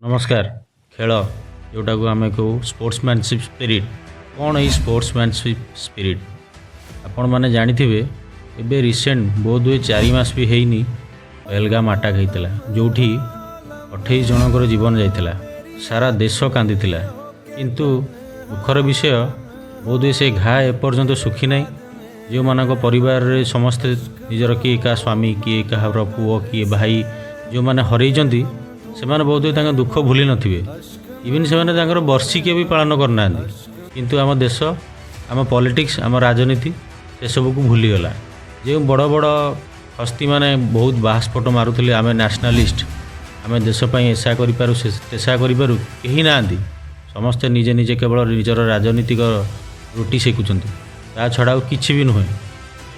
नमस्कार। खेल जोटा को आम कहू स्पोर्ट्समैनशिप स्पिरिट कौन है स्पोर्ट्समैनशिप स्पिरिट आपण मैंने जानी एबे रिसेंट बहुत हुए 4 मास भी हैनी पहलगाम अटैक होता जो 28 जनकर जीवन जाइला सारा देश कांदी किंतु दुखर विषय बहुत हुए से घा एपर्यंत सुखी ना जो मान परिवार समस्ते निजर किए का स्वामी किए कहार पुओ किए भाई जो मैंने हरई से बहुत हुए दुख भूली नथिबे इवन से वर्षिकिया भी पालन करना किंतु आम देश आम पॉलिटिक्स आम राजनीति से सबको भूलीगला जो बड़ बड़ हस्ती मैंने बहुत बाहस्फोट मारुले आम नेशनलिस्ट आम देशपाई ऐसा करूँ तेसा करूँ कहीं ना समस्ते निजे निजे केवल निजर राजनीतिक रुटी सेकुंट ता छड़ा किसी भी नुहे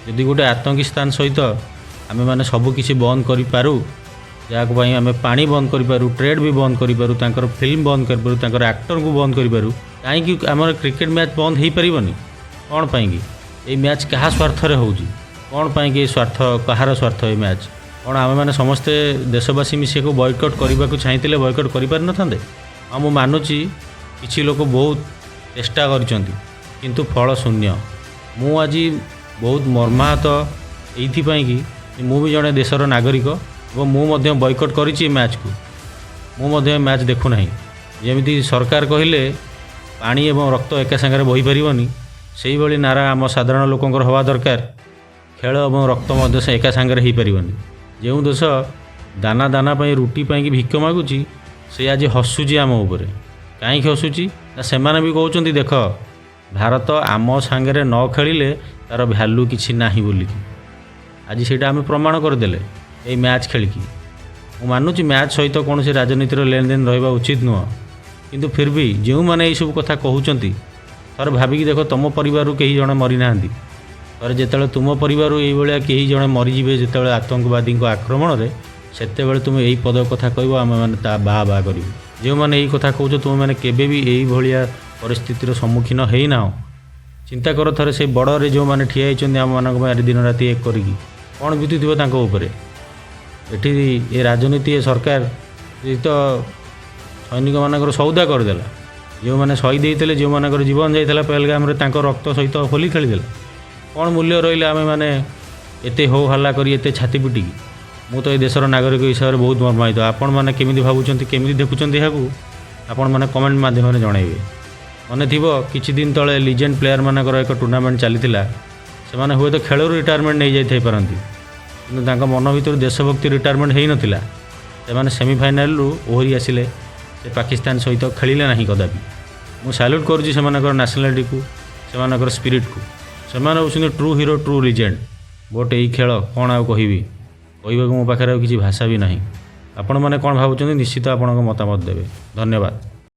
जदि गोटे आतंकी स्थान सहित आम मैंने सबकि बंद करूँ जहाँ आम पानी बंद करूँ ट्रेड भी बंद करूँ फिल्म बंद करूँ एक्टर को बंद करूँ कहीं आम क्रिकेट मैच बंद हो पारनि कौन पाई ये मैच क्या स्वार्थ हो कौन पाई स्वार्थ कहार स्वार्थ ये मैच कौन आम मैंने समस्ते देशवासी मिसी को बॉयकट करने को चाहिए बॉयकट कर पारि न हाँ मुझे मानुची किसी लोग बहुत चेष्टा किंतु फल शून्य मु आज बहुत मर्माहत ये कि भी जड़े देशर नागरिक और मुझे बॉयकट करी मैच को मुझे मैच देखुना जमी सरकार कहले पानी एवं रक्त एका सागर बही पारनि से भाई नारा आम साधारण लोकंर हवा दरकार खेल और रक्त मध्य से एका सागर हो पारनि जो देश दाना दाना रुटी पाई भिक मागुची से आज हसुची आम उपर कहीं हसुची से भी कहते देख भारत आम सांगे न खेलिले तार भैल्यू किसी ना बोलिकी आज से आम प्रमाण करदे ये मैच खेलिकी मु मानुची मैच सहित कौन से राजनीतिर लेन देन रहा उचित नुह किंतु फिर भी जो मैंने सब कथा कहते थर भाविकी देख तुम परिवार कहीं जड़े मरी ना थर जो तुम परिवार ये कहीं जड़े मरीजे जो आतंकवादी आक्रमण में से तुम यही पद कथा कह आम मैंने बाह बाह कर जो मैंने यही कथा कहते तुम मैंने केवे भी यही भाया परिस्थितिर सम्मुखीन होना चिंता कर थे से बड़े जो मैंने ठिया होती आम मान दिन राति एक करी कौन बीतुवर एठी ये राजनीति ये सरकार तो सैनिक मानकर सौदा करदेला जो मैंने शहीद होते जो मानकर जीवन जाइला पहलगाम रक्त सहित होली खेलीदेला कौन मूल्य रहा आम मैंने एत हो हल्ला करी एत छाती पिटिकी मु तो ये देशर नागरिक हिसाब से बहुत मर्माहित आपण मैंने केमी भावुं केमी देखुं यहाँ आपण मैंने कमेंट मध्यम जनइबे मन थी किछि दिन तले लीजेंड प्लेयर मानकर एक टूर्नामेंट चली से हुए तो खेल रिटायरमेंट नहीं जाई पारती कि मन भर देशभक्ति रिटायरमेंट हो नाला से सेमिफाइनाल ओहरी आसिले से पाकिस्तान सहित खेलिले ना कदापि मु सैल्यूट करुँची से नेशनालिटी को से स्पिरिट को से true hero true legend but यही खेल कौन आउ कहूँ मो पाखे किसी भाषा भी ना आपण मैंने कौन भावुं निश्चित आपण मतामत देवे। धन्यवाद।